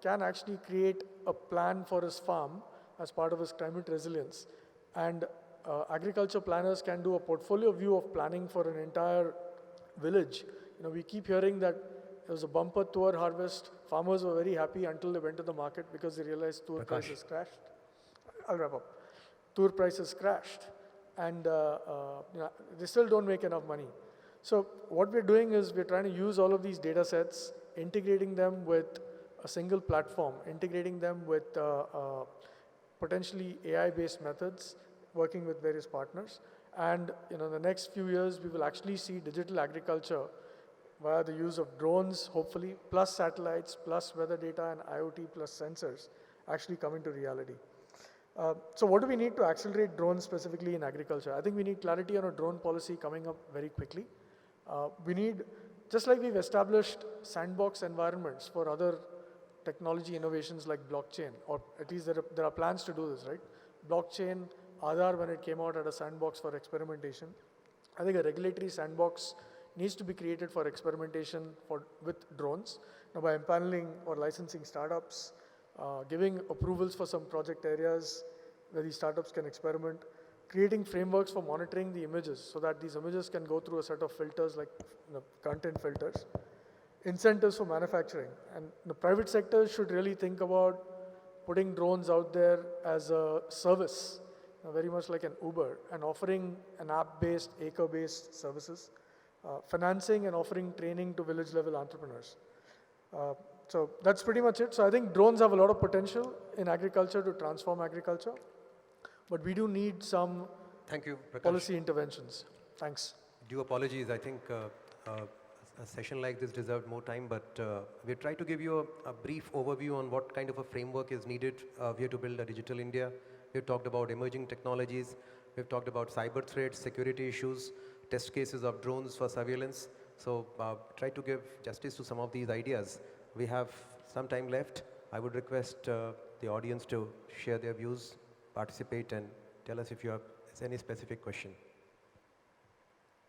can actually create a plan for his farm as part of his climate resilience. And agriculture planners can do a portfolio view of planning for an entire village. We keep hearing that there was a bumper tuar harvest. Farmers were very happy until they went to the market because they realized tuar prices crashed. I'll wrap up. Tuar prices crashed, and they still don't make enough money. So what we're doing is we're trying to use all of these data sets, integrating them with a single platform, integrating them with potentially AI-based methods, working with various partners. And in the next few years, we will actually see digital agriculture via the use of drones, hopefully, plus satellites, plus weather data and IoT, plus sensors, actually come into reality. So what do we need to accelerate drones specifically in agriculture? I think we need clarity on a drone policy coming up very quickly. We need, just like we've established sandbox environments for other technology innovations like blockchain, or at least there are plans to do this, right? Blockchain, Aadhaar, when it came out, had a sandbox for experimentation. I think a regulatory sandbox needs to be created for experimentation with drones. Now, by empaneling or licensing startups, giving approvals for some project areas where these startups can experiment, creating frameworks for monitoring the images so that these images can go through a set of filters like content filters, incentives for manufacturing. And the private sector should really think about putting drones out there as a service, very much like an Uber, and offering an app-based, acre-based services, financing and offering training to village-level entrepreneurs. So that's pretty much it. So I think drones have a lot of potential in agriculture to transform agriculture, but we do need some Thank you, Prakash. policy interventions. Thanks. Due apologies. I think a session like this deserved more time, but we tried to give you a brief overview on what kind of a framework is needed here to build a digital India. We've talked about emerging technologies. We've talked about cyber threats, security issues, test cases of drones for surveillance. So try to give justice to some of these ideas. We have some time left. I would request the audience to share their views, participate, and tell us if you have any specific question.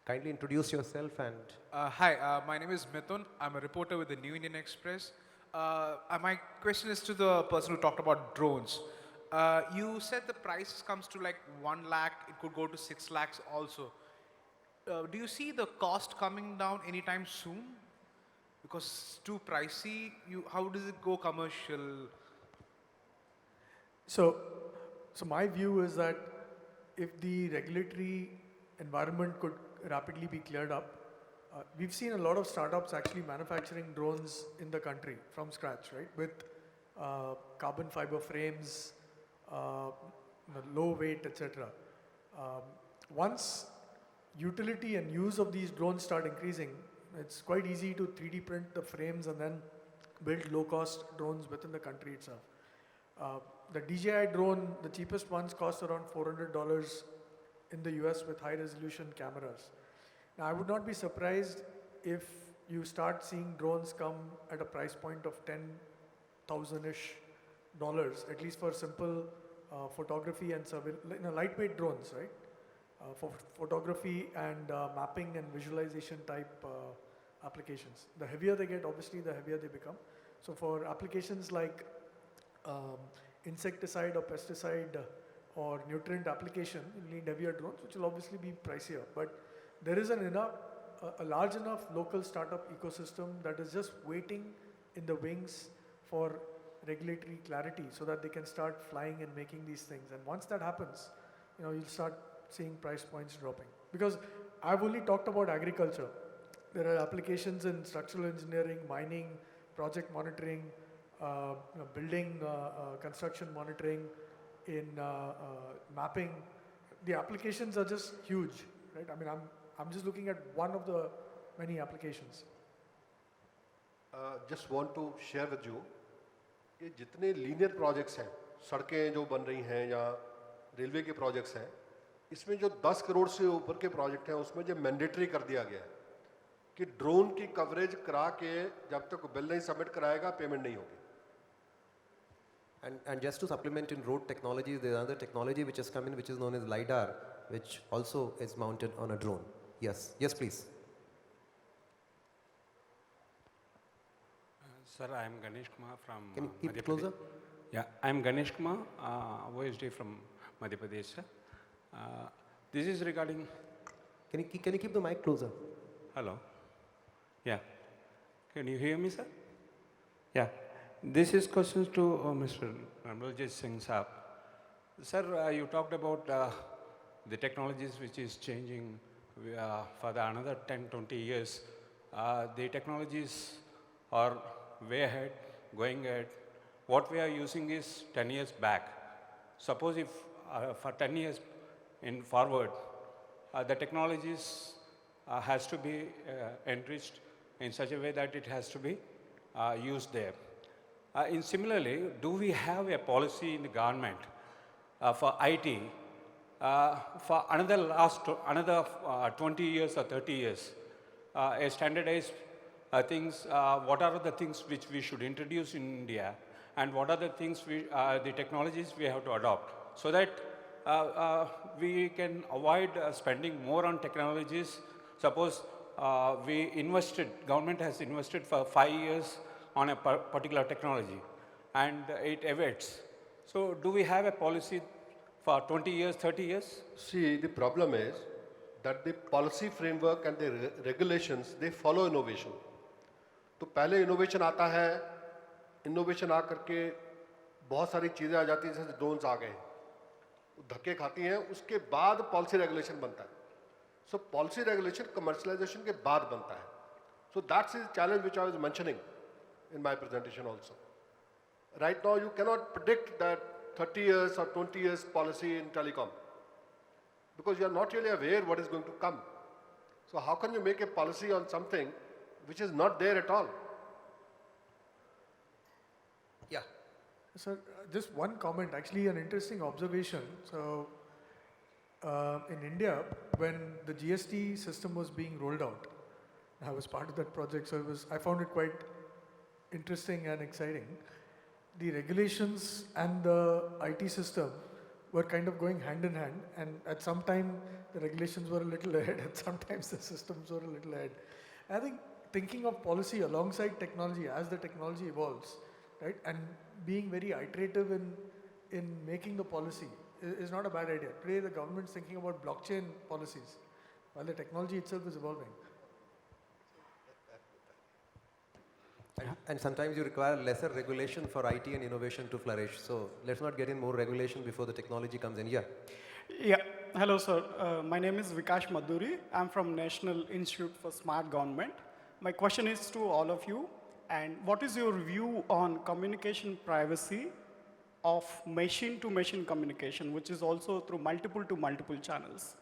Kindly introduce yourself and... Hi, my name is Mithun. I'm a reporter with the New Indian Express. My question is to the person who talked about drones. You said the price comes to like 1 lakh, it could go to 6 lakhs also. Do you see the cost coming down anytime soon? Because it's too pricey. How does it go commercial? So my view is that if the regulatory environment could rapidly be cleared up, we've seen a lot of startups actually manufacturing drones in the country from scratch, right? With carbon fiber frames, low weight, etc. Once utility and use of these drones start increasing, it's quite easy to 3D print the frames and then build low-cost drones within the country itself. The DJI drone, the cheapest ones cost around $400 in the US with high-resolution cameras. Now, I would not be surprised if you start seeing drones come at a price point of $10,000-ish, at least for simple photography and lightweight drones, right? For photography and mapping and visualization type applications. The heavier they get, obviously, the heavier they become. So for applications like insecticide or pesticide or nutrient application, you need heavier drones, which will obviously be pricier. But there is a large enough local startup ecosystem that is just waiting in the wings for regulatory clarity so that they can start flying and making these things. And once that happens, you'll start seeing price points dropping. Because I've only talked about agriculture. There are applications in structural engineering, mining, project monitoring, building, construction monitoring, in mapping. The applications are just huge, right? I mean, I'm just looking at one of the many applications. Just want to share with you, ये जितने linear projects हैं, सड़कें जो बन रही हैं या railway के प्रोजेक्ट्स हैं, इसमें जो 10 करोड़ से ऊपर के प्रोजेक्ट हैं, उसमें जो मैंडेटरी कर दिया गया है कि ड्रोन की कवरेज करा के जब तक बिल नहीं सबमिट कराएगा, पेमेंट नहीं होगी. And just to supplement in road technologies, there's another technology which has come in, which is known as LiDAR, which also is mounted on a drone. Yes, please. Sir, I am Ganesh Kumar from Can you keep Madhya it closer? Pradesh. Yeah, I am Ganesh Kumar, OSD from Madhya Pradesh, sir. This is regarding... Can you keep the mic closer? Hello. Yeah. Can you hear me, sir? Yeah. This is questions to Mr. Rambaljeet Singh Saab. Sir, you talked about the technologies which is changing for the another 10, 20 years, the technologies are way ahead, going ahead. What we are using is 10 years back. Suppose if for 10 years in forward, the technologies has to be enriched in such a way that it has to be used there. In similarly, do we have a policy in the government for IT for another 20 years or 30 years? A standardized things, what are the things which we should introduce in India, and what are the things the technologies we have to adopt, so that we can avoid spending more on technologies. Suppose government has invested for 5 years on a particular technology, and it awaits. So do we have a policy for 20 years, 30 years? See, the problem is that the policy framework and the regulations, they follow innovation. तो पहले innovation आता है, innovation आ करके बहुत सारी चीज़ें आ जाती हैं, जैसे drones आ गए, धक्के खाती हैं, उसके बाद policy regulation बनता है. So policy regulation commercialization के बाद बनता है. So that's the challenge which I was mentioning in my presentation also. Right now you cannot predict that 30 years or 20 years policy in telecom, because you are not really aware what is going to come. So how can you make a policy on something which is not there at all? Yeah. Sir, just one comment, actually an interesting observation. So, in India, when the GST system was being rolled out, I was part of that project, so I found it quite interesting and exciting. The regulations and the IT system were kind of going hand in hand, and at some time the regulations were a little ahead, and sometimes the systems were a little ahead. I think thinking of policy alongside technology as the technology evolves, right, and being very iterative in making the policy is not a bad idea. Today the government's thinking about blockchain policies while the technology itself is evolving. And sometimes you require lesser regulation for IT and innovation to flourish. So let's not get in more regulation before the technology comes in. Yeah. Yeah. Hello, sir. My name is Vikash Madhuri. I'm from National Institute for Smart Government. My question is to all of you. And what is your view on communication privacy of machine-to-machine communication, which is also through multiple to multiple channels?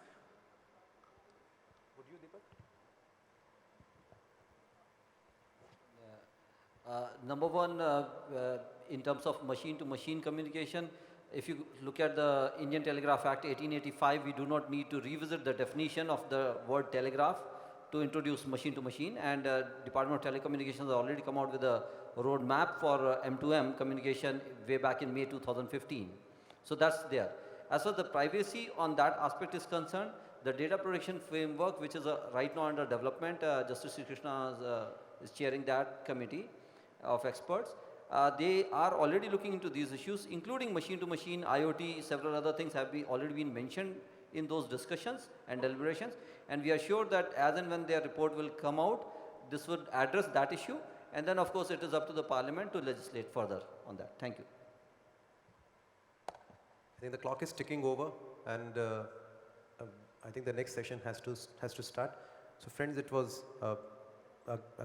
Number one, in terms of machine-to-machine communication, if you look at the Indian Telegraph Act 1885, we do not need to revisit the definition of the word telegraph to introduce machine-to-machine, and Department of Telecommunications has already come out with a roadmap for M2M communication way back in May 2015. So that's there. As far as the privacy on that aspect is concerned, the data protection framework, which is right now under development, Justice Sri Krishna is chairing that committee of experts. They are already looking into these issues, including machine-to-machine, IoT, several other things have already been mentioned in those discussions and deliberations. And we are sure that as and when their report will come out, this would address that issue. And then, of course, it is up to the Parliament to legislate further on that. Thank you. I think the clock is ticking over, and I think the next session has to start. So friends, it was a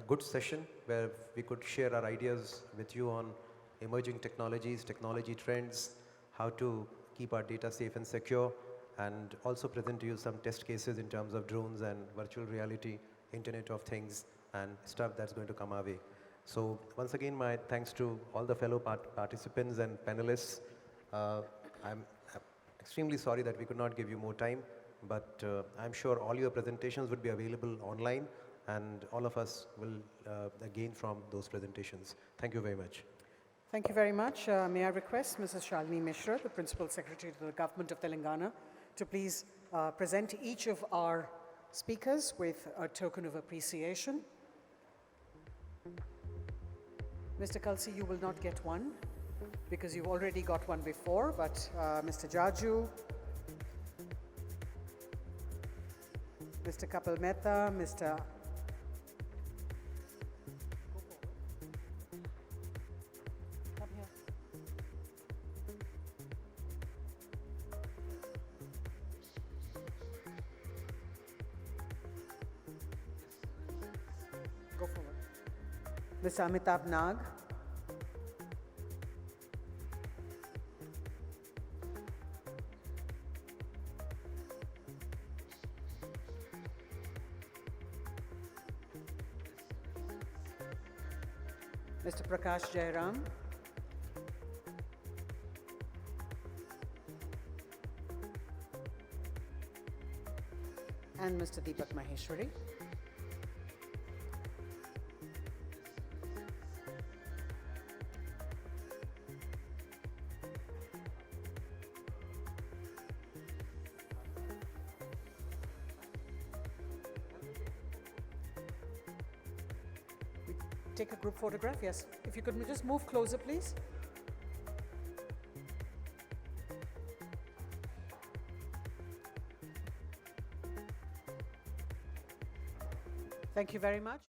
good session where we could share our ideas with you on emerging technologies, technology trends, how to keep our data safe and secure, and also present to you some test cases in terms of drones and virtual reality, Internet of Things, and stuff that's going to come our way. So once again, my thanks to all the fellow participants and panelists. I'm extremely sorry that we could not give you more time, but I'm sure all your presentations would be available online, and all of us will gain from those presentations. Thank you very much. Thank you very much. May I request Mrs. Shalini Mishra, the Principal Secretary to the Government of Telangana, to please present each of our speakers with a token of appreciation. Mr. Kalsi, you will not get one because you've already got one before, but Mr. Jaju, Mr. Kapil Mehta, Mr. Mr. Amitabh Nag. Mr. Prakash Jairam. And Mr. Deepak Maheshwari. We take a group photograph, yes. If you could just move closer, please. Thank you very much.